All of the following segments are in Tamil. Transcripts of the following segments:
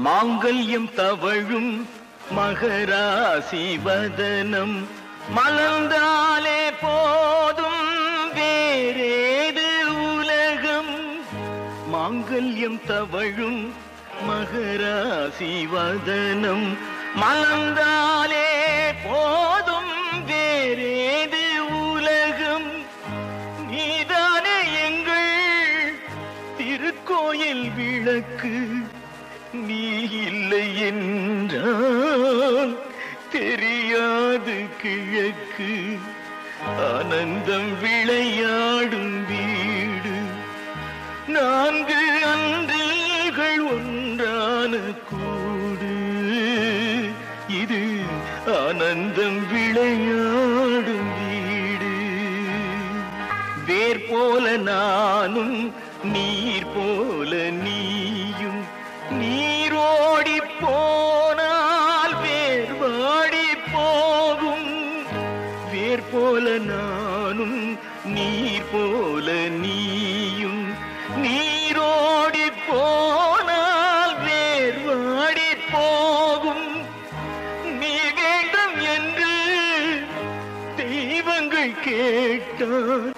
மாங்கல்யம் தவழும் மகராசி வதனம் மலர்ந்தாலே போதும் வேறேது உலகம். மாங்கல்யம் தவழும் மகராசி வதனம் மலர்ந்தாலே போதும் வேறேது உலகம். நீதானே எங்கள் திருக்கோயில் விளக்கு, நீ இல்லை என்றால் தெரியாது கிழக்கு. ஆனந்தம் விளையாடும் வீடு, 4 அன்றில்கள் ஒன்றான கூடு. இது ஆனந்தம் விளையாடும் வீடு. வேர் போல நானும் நீர் போல நீயும், நீரோடி போனால் வேர் வாடி போகும். வேர் போல நானும் நீர் போல நீயும், நீரோடி போனால் வேர் வாடி போகும். நீ வேண்டும் என்று தெய்வங்கள் கேட்டால்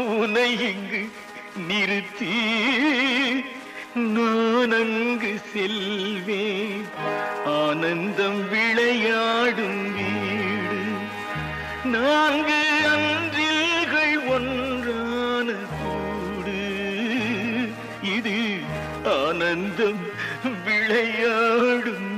உன்னை இங்கு நிறுத்தி நான் அங்கு செல்வேன். ஆனந்தம் விளையாடும் வீடு, 4 அன்றில்கள் ஒன்றான கூடு. இது ஆனந்தம் விளையாடும்